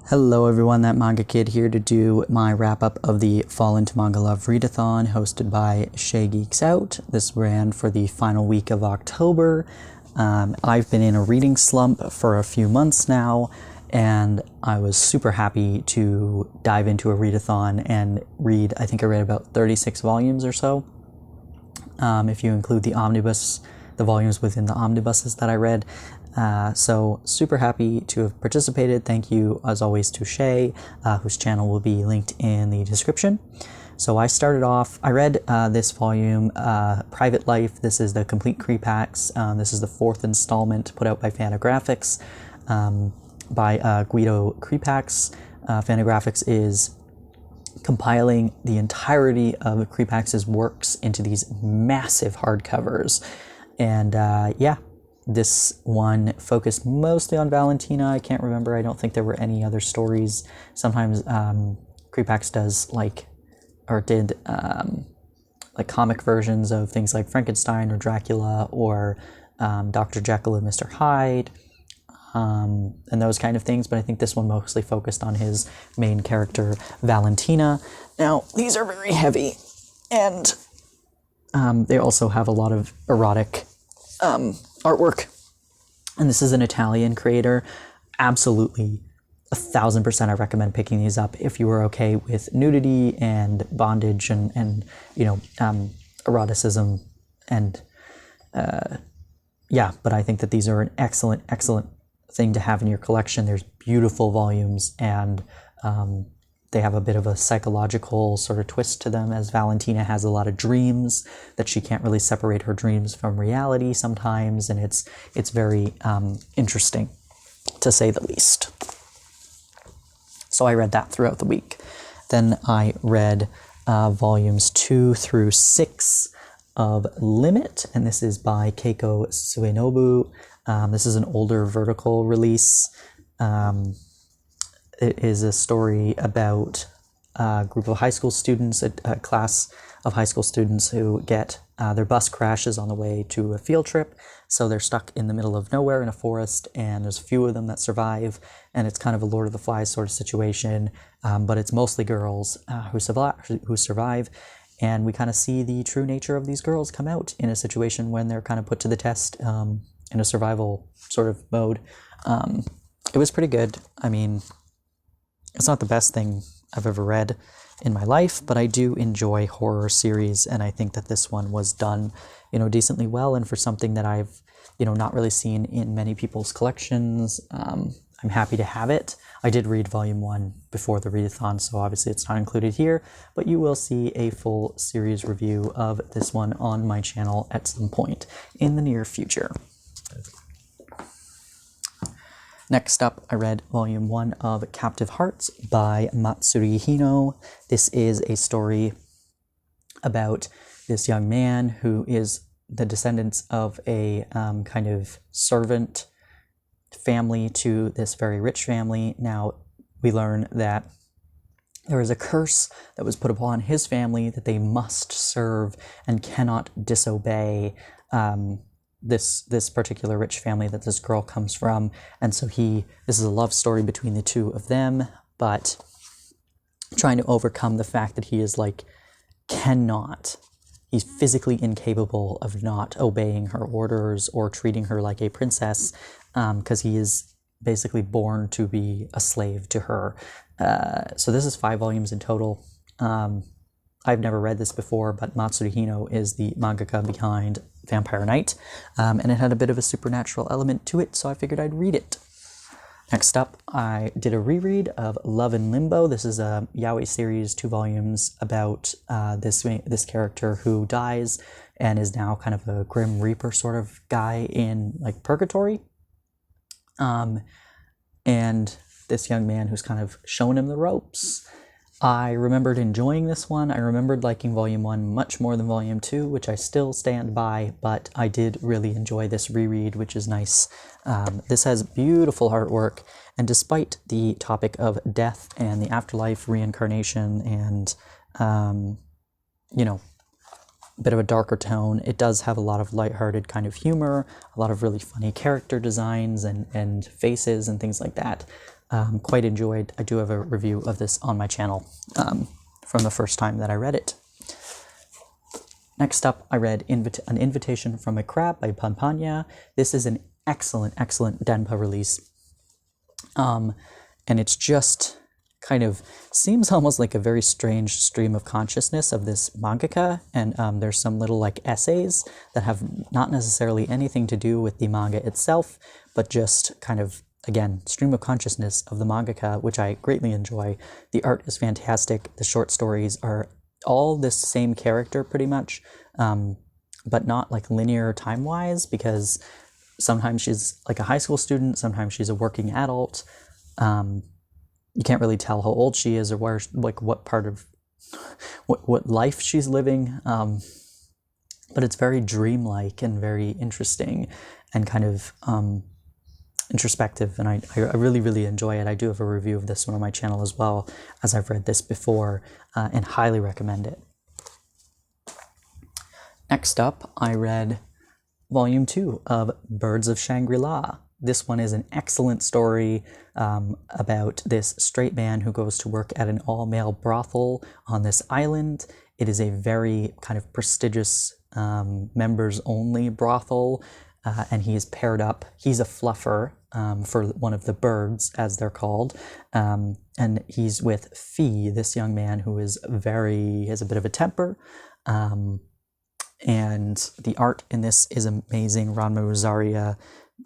Hello everyone, that Manga Kid here to do my wrap-up of the Fall into Manga Love Readathon hosted by Shay Geeks Out. This ran for the final week of October. I've been in a reading slump for a few months now, and I was super happy to dive into a readathon and read, I think I read about 36 volumes or so. If you include the volumes within the omnibuses that I read. So super happy to have participated. Thank you as always to Shay, whose channel will be linked in the description. So I started off, I read this volume, Private Life. This is the complete Creepax. This is the fourth installment put out by Fantagraphics, by Guido Creepax. Fantagraphics is compiling the entirety of Creepax's works into these massive hardcovers. And yeah, this one focused mostly on Valentina. I can't remember. I don't think there were any other stories. Sometimes Creepax does did comic versions of things like Frankenstein or Dracula or Dr. Jekyll and Mr. Hyde and those kind of things. But I think this one mostly focused on his main character, Valentina. Now, these are very heavy, and they also have a lot of erotic artwork, and this is an Italian creator. Absolutely 1000% I recommend picking these up if you are okay with nudity and bondage and eroticism, and yeah, but I think that these are an excellent thing to have in your collection. There's beautiful volumes, and they have a bit of a psychological sort of twist to them, as Valentina has a lot of dreams that she can't really separate her dreams from reality sometimes, and it's very interesting, to say the least. So I read that throughout the week. Then I read volumes 2 through 6 of Limit, and this is by Keiko Suenobu. This is an older vertical release. It is a story about a group of high school students, a class of high school students who get their bus crashes on the way to a field trip. So they're stuck in the middle of nowhere in a forest, and there's a few of them that survive. And it's kind of a Lord of the Flies sort of situation, but it's mostly girls who survive. And we kind of see the true nature of these girls come out in a situation when they're kind of put to the test in a survival sort of mode. It was pretty good. I mean, it's not the best thing I've ever read in my life, but I do enjoy horror series, and I think that this one was done, decently well, and for something that I've, not really seen in many people's collections, I'm happy to have it. I did read volume 1 before the readathon, so obviously it's not included here, but you will see a full series review of this one on my channel at some point in the near future. Next up, I read volume 1 of Captive Hearts by Matsuri Hino. This is a story about this young man who is the descendants of a kind of servant family to this very rich family. Now, we learn that there is a curse that was put upon his family that they must serve and cannot disobey this particular rich family that this girl comes from. And so this is a love story between the two of them, but trying to overcome the fact that he is he's physically incapable of not obeying her orders or treating her like a princess, because he is basically born to be a slave to her. So this is 5 volumes in total. I've never read this before, but Matsuri Hino is the mangaka behind Vampire Knight, and it had a bit of a supernatural element to it, so I figured I'd read it. Next up, I did a reread of Love in Limbo. This is a yaoi series, 2 volumes, about this character who dies and is now kind of a Grim Reaper sort of guy in purgatory. And this young man who's kind of shown him the ropes. I remembered enjoying this one. I remembered liking volume 1 much more than volume 2, which I still stand by, but I did really enjoy this reread, which is nice. This has beautiful artwork, and despite the topic of death and the afterlife, reincarnation, and, a bit of a darker tone, it does have a lot of lighthearted kind of humor, a lot of really funny character designs and faces and things like that. quite enjoyed. I do have a review of this on my channel from the first time that I read it. Next up, I read An Invitation from a Crab by Pampanya. This is an excellent, excellent Denpa release. And it's just kind of seems almost like a very strange stream of consciousness of this mangaka, and there's some little like essays that have not necessarily anything to do with the manga itself, but just kind of, again, stream of consciousness of the mangaka, which I greatly enjoy. The art is fantastic. The short stories are all this same character pretty much, but not like linear time-wise, because sometimes she's like a high school student, sometimes she's a working adult. You can't really tell how old she is or where, like what part of what life she's living, but it's very dreamlike and very interesting and kind of introspective, and I really, really enjoy it. I do have a review of this one on my channel as well, as I've read this before, and highly recommend it. Next up, I read Volume 2 of Birds of Shangri-La. This one is an excellent story about this straight man who goes to work at an all-male brothel on this island. It is a very kind of prestigious members-only brothel, and he is paired up. He's a fluffer for one of the birds, as they're called, and he's with Fee, this young man who is has a bit of a temper, and the art in this is amazing. Ranma Rosaria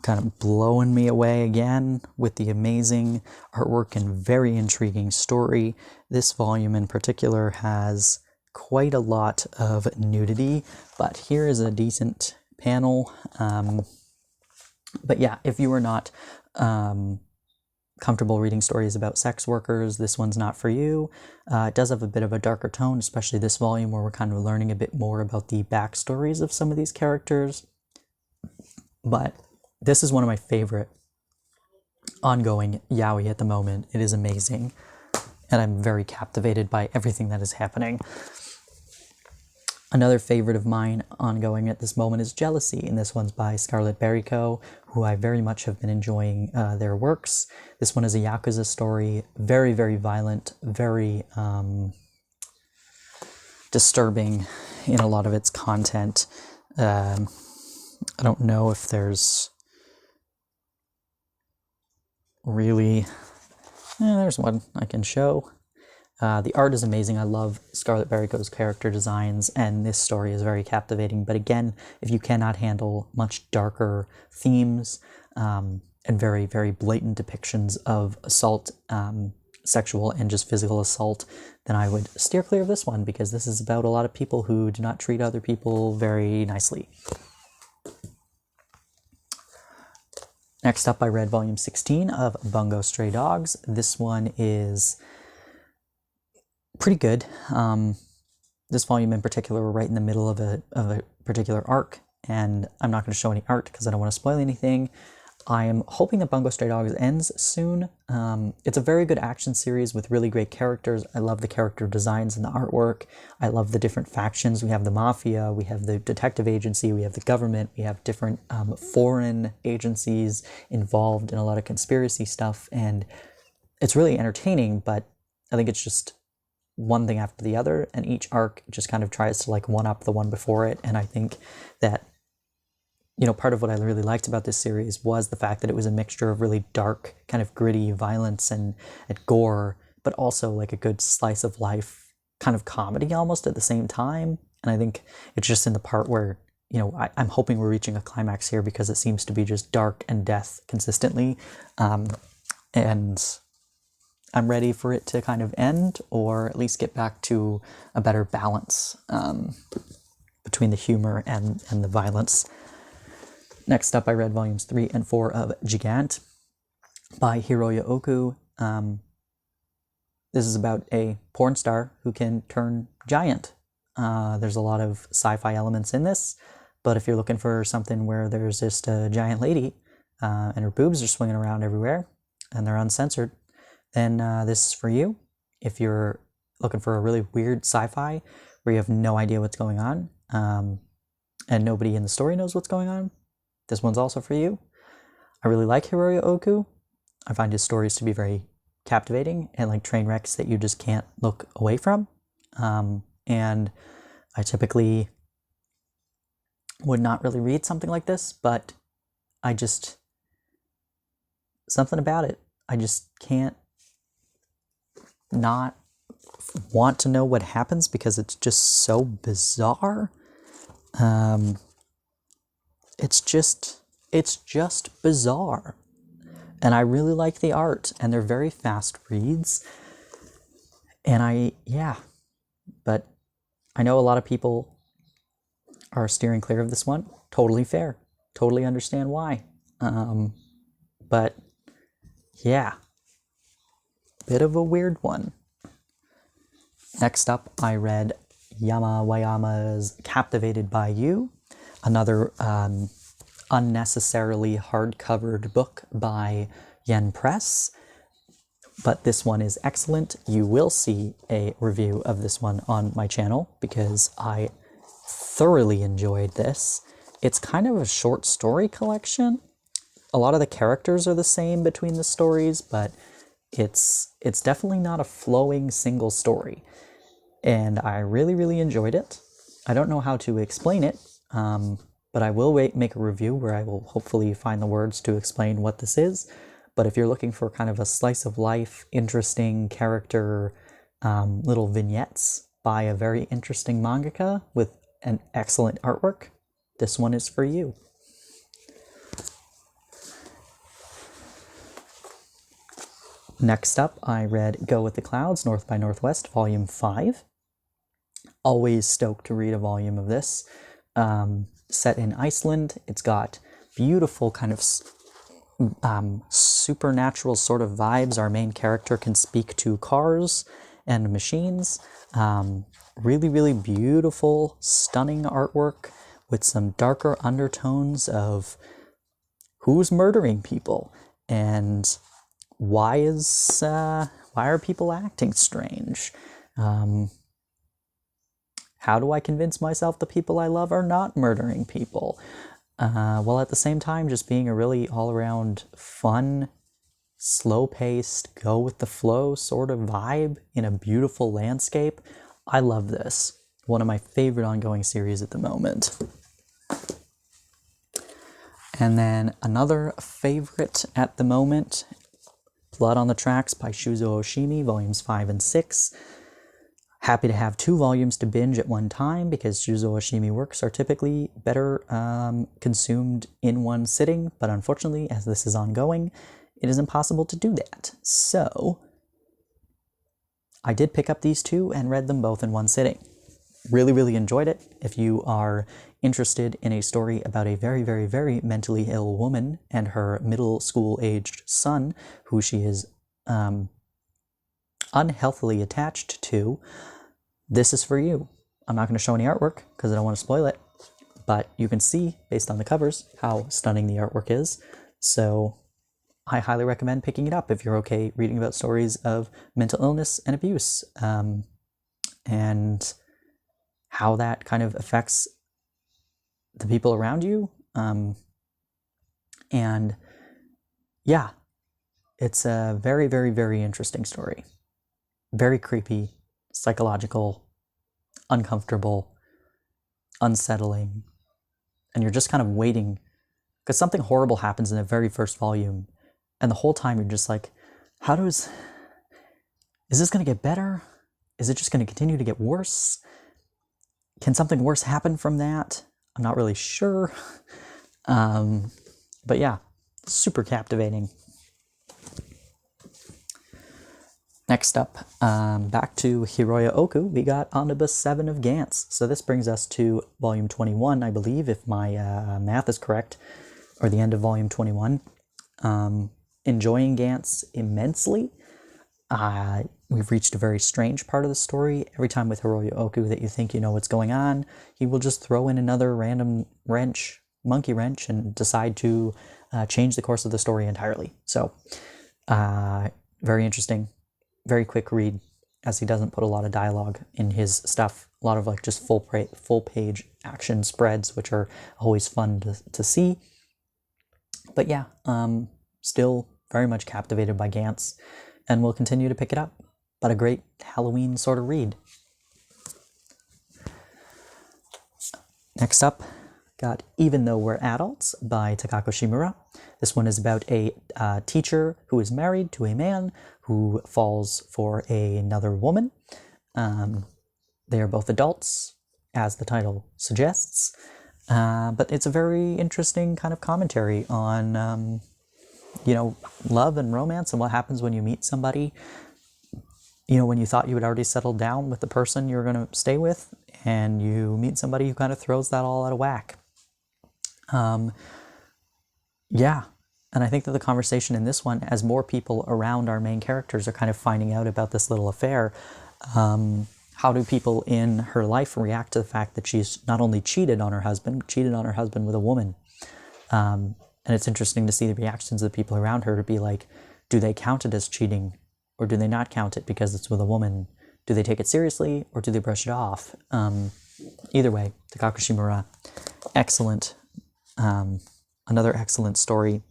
kind of blowing me away again with the amazing artwork and very intriguing story. This volume in particular has quite a lot of nudity, but here is a decent panel. But yeah, if you are not comfortable reading stories about sex workers, this one's not for you. It does have a bit of a darker tone, especially this volume where we're kind of learning a bit more about the backstories of some of these characters. But this is one of my favorite ongoing yaoi at the moment. It is amazing, and I'm very captivated by everything that is happening. Another favorite of mine ongoing at this moment is Jealousy, and this one's by Scarlett Barrico, who I very much have been enjoying their works. This one is a Yakuza story, very, very violent, very disturbing in a lot of its content. I don't know if there's really... there's one I can show. The art is amazing. I love Scarlett Barrico's character designs, and this story is very captivating. But again, if you cannot handle much darker themes and very, very blatant depictions of assault, sexual and just physical assault, then I would steer clear of this one, because this is about a lot of people who do not treat other people very nicely. Next up, I read Volume 16 of Bungo Stray Dogs. This one is pretty good. This volume in particular, we're right in the middle of a particular arc, and I'm not going to show any art because I don't want to spoil anything. I am hoping that Bungo Stray Dogs ends soon. It's a very good action series with really great characters. I love the character designs and the artwork. I love the different factions. We have the mafia, we have the detective agency, we have the government, we have different foreign agencies involved in a lot of conspiracy stuff, and it's really entertaining, but I think it's just one thing after the other, and each arc just kind of tries to like one-up the one before it. And I think that, you know, part of what I really liked about this series was the fact that it was a mixture of really dark, kind of gritty violence and gore, but also like a good slice of life kind of comedy almost at the same time. And I think it's just in the part where, you know, I'm hoping we're reaching a climax here, because it seems to be just dark and death consistently. And I'm ready for it to kind of end, or at least get back to a better balance between the humor and the violence. Next up, I read volumes 3 and 4 of Gigante by Hiroya Oku. This is about a porn star who can turn giant. There's a lot of sci-fi elements in this, but if you're looking for something where there's just a giant lady and her boobs are swinging around everywhere and they're uncensored, then this is for you. If you're looking for a really weird sci-fi where you have no idea what's going on and nobody in the story knows what's going on, this one's also for you. I really like Hiroya Oku. I find his stories to be very captivating and like train wrecks that you just can't look away from. And I typically would not really read something like this, but something about it, I just can't not want to know what happens because it's just so bizarre. It's just bizarre. And I really like the art, and they're very fast reads. And but I know a lot of people are steering clear of this one. Totally fair. Totally understand why. But yeah, bit of a weird one. Next up, I read Yamamoto's Captivated by You, another unnecessarily hard-covered book by Yen Press. But this one is excellent. You will see a review of this one on my channel because I thoroughly enjoyed this. It's kind of a short story collection. A lot of the characters are the same between the stories, but it's definitely not a flowing single story. And I really, really enjoyed it. I don't know how to explain it, but I will make a review where I will hopefully find the words to explain what this is. But if you're looking for kind of a slice of life, interesting character, little vignettes by a very interesting mangaka with an excellent artwork, this one is for you. Next up, I read Go With the Clouds, North by Northwest, Volume 5. Always stoked to read a volume of this. Set in Iceland. It's got beautiful kind of supernatural sort of vibes. Our main character can speak to cars and machines. Really, really beautiful, stunning artwork with some darker undertones of who's murdering people and why are people acting strange? How do I convince myself the people I love are not murdering people? While at the same time just being a really all-around fun, slow-paced, go-with-the-flow sort of vibe in a beautiful landscape. I love this. One of my favorite ongoing series at the moment. And then another favorite at the moment, Blood on the Tracks by Shuzo Oshimi, volumes 5 and 6. Happy to have 2 volumes to binge at one time because Shuzo Oshimi works are typically better consumed in one sitting, but unfortunately, as this is ongoing, it is impossible to do that. So, I did pick up these 2 and read them both in one sitting. Really, really enjoyed it. If you are interested in a story about a very, very, very mentally ill woman and her middle school-aged son, who she is unhealthily attached to, this is for you. I'm not going to show any artwork because I don't want to spoil it, but you can see, based on the covers, how stunning the artwork is. So I highly recommend picking it up if you're okay reading about stories of mental illness and abuse, and how that kind of affects the people around you. And yeah, it's a very, very, very interesting story. Very creepy, psychological, uncomfortable, unsettling, and you're just kind of waiting because something horrible happens in the very first volume, and the whole time you're just like, is this going to get better? Is it just going to continue to get worse? Can something worse happen from that? I'm not really sure. But yeah, super captivating. Next up, back to Hiroya Oku, we got Omnibus 7 of Gantz. So this brings us to volume 21, I believe, if my math is correct, or the end of volume 21. Enjoying Gantz immensely. We've reached a very strange part of the story. Every time with Hiroya Oku that you think you know what's going on, he will just throw in another random monkey wrench, and decide to change the course of the story entirely. So, very interesting. Very quick read, as he doesn't put a lot of dialogue in his stuff. A lot of like just full page action spreads, which are always fun to see. But yeah, still very much captivated by Gantz and will continue to pick it up. But a great Halloween sort of read. Next up, got Even Though We're Adults by Takako Shimura. This one is about a teacher who is married to a man who falls for another woman. They are both adults, as the title suggests. But it's a very interesting kind of commentary on, love and romance and what happens when you meet somebody, when you thought you had already settled down with the person you're going to stay with, and you meet somebody who kind of throws that all out of whack. And I think that the conversation in this one, as more people around our main characters are kind of finding out about this little affair, how do people in her life react to the fact that she's not only cheated on her husband with a woman? And it's interesting to see the reactions of the people around her to be like, do they count it as cheating or do they not count it because it's with a woman? Do they take it seriously or do they brush it off? Either way, Takako Shimura, excellent. Another excellent story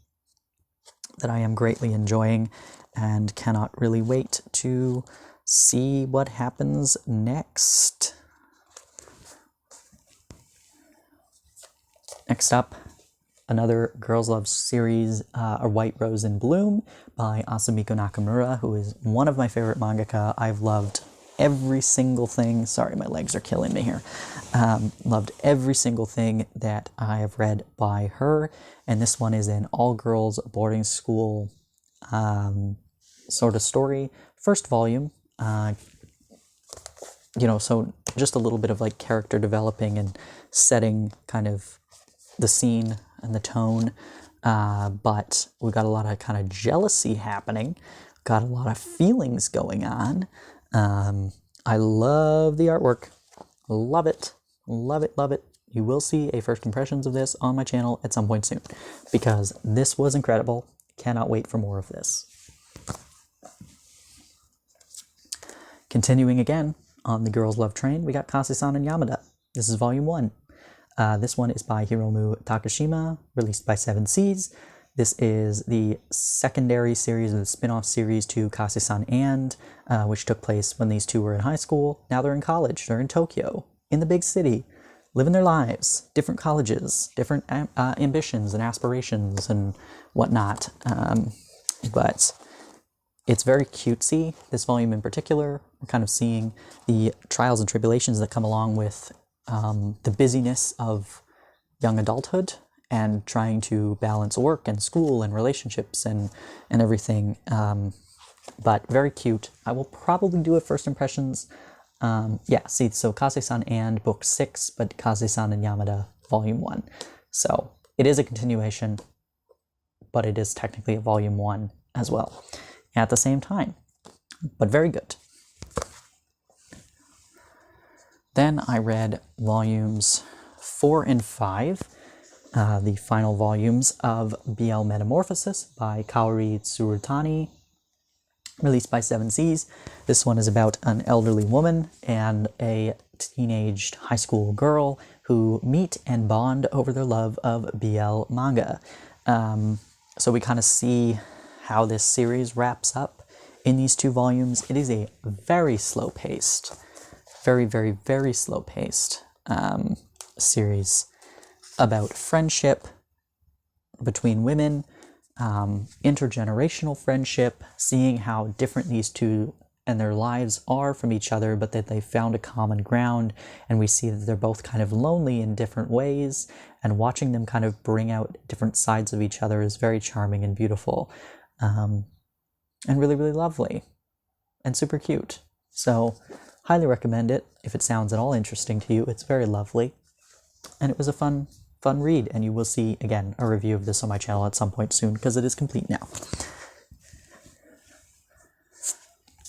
that I am greatly enjoying and cannot really wait to see what happens next. Next up, another Girls Love series, A White Rose in Bloom by Asumiko Nakamura, who is one of my favorite mangaka. I've loved every single thing. Sorry, my legs are killing me here. Loved every single thing that I have read by her. And this one is an all-girls boarding school sort of story. First volume. So just a little bit of like character developing and setting kind of the scene and the tone. But we got a lot of kind of jealousy happening. Got a lot of feelings going on. I love the artwork. Love it. Love it, love it. You will see a first impressions of this on my channel at some point soon because this was incredible. Cannot wait for more of this. Continuing again on the Girls Love train, we got Kase-san and Yamada. This is volume 1. This one is by Hiromu Takashima, released by 7 Seas. This is the secondary series, or the spin-off series to Kase-san and, which took place when these two were in high school. Now they're in college. They're in Tokyo, in the big city, living their lives, different colleges, different ambitions and aspirations and whatnot. But it's very cutesy, this volume in particular. We're kind of seeing the trials and tribulations that come along with the busyness of young adulthood and trying to balance work and school and relationships and everything. But very cute. I will probably do a first impressions. So Kase-san and book 6, but Kase-san and Yamada volume 1. So it is a continuation, but it is technically a volume 1 as well at the same time, but very good. Then I read volumes 4 and 5, the final volumes of BL Metamorphosis by Kaori Tsurutani, released by 7 Seas. This one is about an elderly woman and a teenaged high school girl who meet and bond over their love of BL manga. So we kind of see how this series wraps up in these 2 volumes. It is a very slow-paced, very, very, very slow-paced series about friendship between women, intergenerational friendship, seeing how different these two and their lives are from each other, but that they found a common ground, and we see that they're both kind of lonely in different ways, and watching them kind of bring out different sides of each other is very charming and beautiful, and really, really lovely, and super cute. So, highly recommend it if it sounds at all interesting to you. It's very lovely, and it was a fun read, and you will see, again, a review of this on my channel at some point soon, because it is complete now.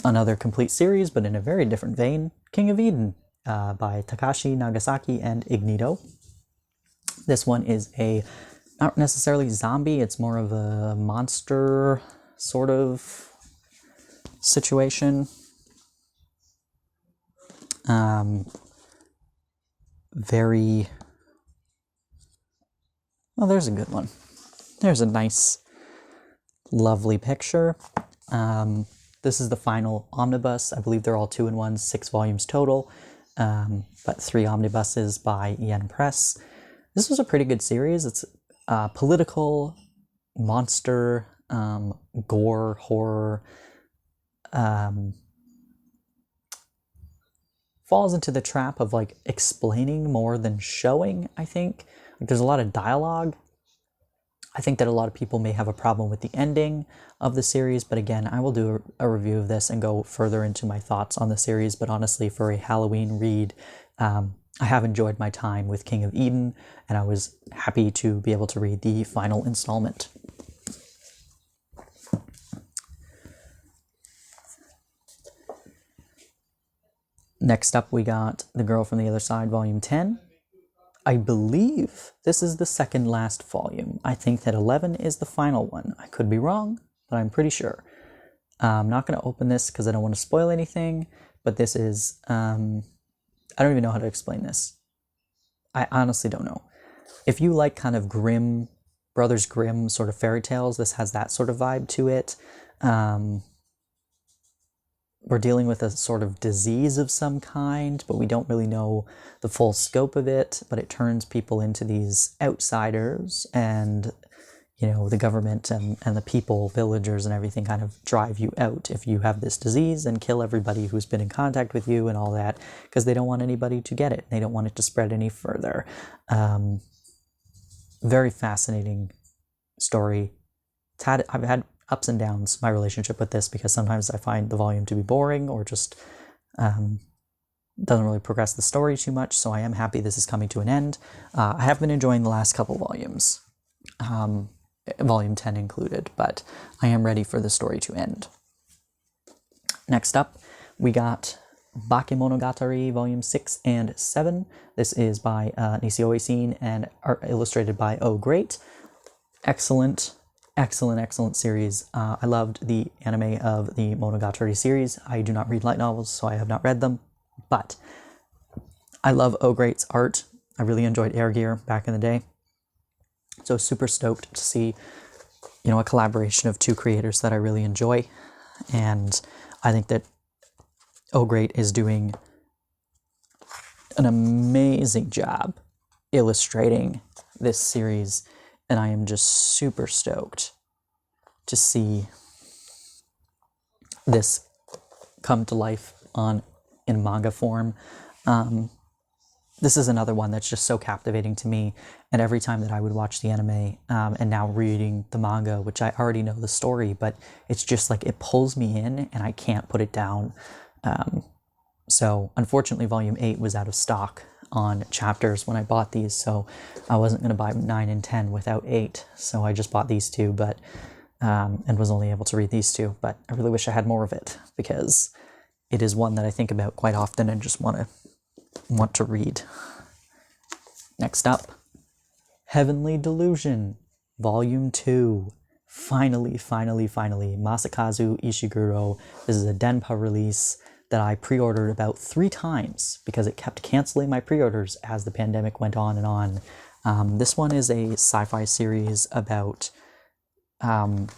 Another complete series, but in a very different vein, King of Eden, by Takashi Nagasaki and Ignito. This one is not necessarily zombie, it's more of a monster sort of situation. Well, there's a good one. There's a nice Lovely picture. This is the final omnibus. I believe they're all 2-in-1, 6 volumes total, but 3 omnibuses by Yen Press. This was a pretty good series. It's political, monster, gore, horror, falls into the trap of like explaining more than showing, I think. Like, there's a lot of dialogue. I think that a lot of people may have a problem with the ending of the series, but again, I will do a review of this and go further into my thoughts on the series. But honestly, for a Halloween read, I have enjoyed my time with King of Eden, and I was happy to be able to read the final installment. Next up, we got The Girl from the Other Side, Volume 10. I believe this is the second last volume. I think that 11 is the final one. I could be wrong, but I'm pretty sure. I'm not going to open this because I don't want to spoil anything, but this is, I don't even know how to explain this. I honestly don't know. If you like kind of grim, Brothers Grimm sort of fairy tales, this has that sort of vibe to it. We're dealing with a sort of disease of some kind, but we don't really know the full scope of it, but it turns people into these outsiders, and, you know, the government and the people, villagers and everything kind of drive you out if you have this disease and kill everybody who's been in contact with you and all that, because they don't want anybody to get it. They don't want it to spread any further. Very fascinating story. I've had ups and downs, my relationship with this, because sometimes I find the volume to be boring or just doesn't really progress the story too much, so I am happy this is coming to an end. I have been enjoying the last couple volumes, volume 10 included, but I am ready for the story to end. Next up, we got Bakimonogatari Volume 6 and 7. This is by Nishio Oisin and illustrated by Oh Great. Excellent series. I loved the anime of the Monogatari series. I do not read light novels, so I have not read them, but I love Oh Great's art. I really enjoyed Air Gear back in the day. So super stoked to see, you know, a collaboration of two creators that I really enjoy. And I think that Oh Great is doing an amazing job illustrating this series, and I am just super stoked to see this come to life in manga form. This is another one that's just so captivating to me, and every time that I would watch the anime, and now reading the manga, which I already know the story, but it's just like it pulls me in and I can't put it down. So unfortunately Volume 8 was out of stock on chapters when I bought these, so I wasn't going to buy 9 and 10 without 8, so I just bought these two, but and was only able to read these two, but I really wish I had more of it, because it is one that I think about quite often and just want to read. Next up, Heavenly Delusion, Volume 2. Finally, Masakazu Ishiguro. This is a Denpa release that I pre-ordered about 3 times because it kept canceling my pre-orders as the pandemic went on and on. This one is a sci-fi series about a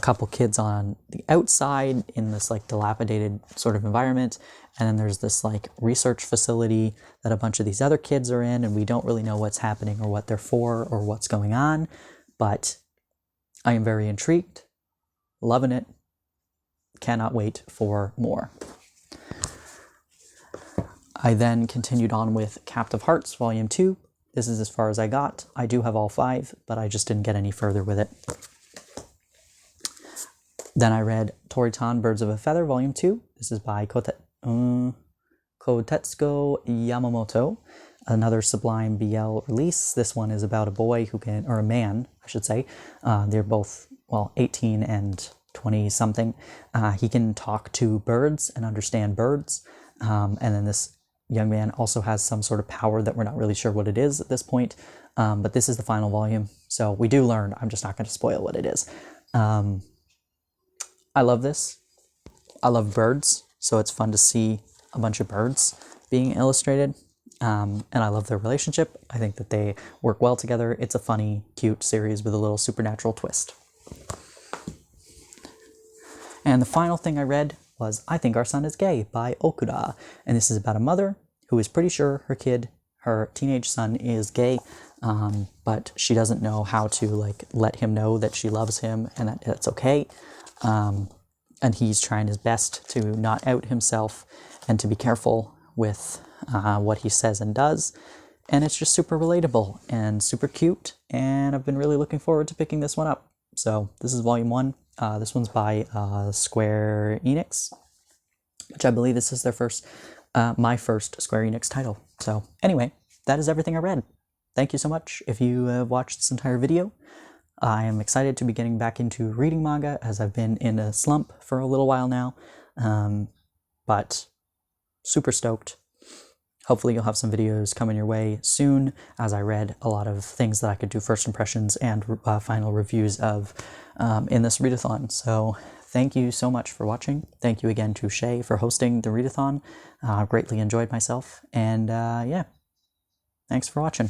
couple kids on the outside in this like dilapidated sort of environment, and then there's this like research facility that a bunch of these other kids are in, and we don't really know what's happening or what they're for or what's going on, but I am very intrigued, loving it, cannot wait for more. I then continued on with Captive Hearts Volume 2. This is as far as I got. I do have all 5, but I just didn't get any further with it. Then I read Toritan Birds of a Feather Volume 2. This is by Kotetsuko Yamamoto, another Sublime BL release. This one is about a boy who can, or a man, I should say. They're both, 18 and 20-something. He can talk to birds and understand birds. And then this young man also has some sort of power that we're not really sure what it is at this point. But this is the final volume, so we do learn. I'm just not going to spoil what it is. I love this. I love birds, so it's fun to see a bunch of birds being illustrated. And I love their relationship. I think that they work well together. It's a funny, cute series with a little supernatural twist. And the final thing I read was I Think Our Son is Gay by Okuda. And this is about a mother who is pretty sure her teenage son is gay, but she doesn't know how to like let him know that she loves him and that it's okay. And he's trying his best to not out himself and to be careful with what he says and does. And it's just super relatable and super cute. And I've been really looking forward to picking this one up. So this is volume 1. This one's by Square Enix, which I believe this is their my first Square Enix title. So anyway, that is everything I read. Thank you so much if you have watched this entire video. I am excited to be getting back into reading manga, as I've been in a slump for a little while now, but super stoked. Hopefully you'll have some videos coming your way soon, as I read a lot of things that I could do first impressions and final reviews of in this readathon. So thank you so much for watching. Thank you again to Shay for hosting the readathon. Greatly enjoyed myself, and yeah, thanks for watching.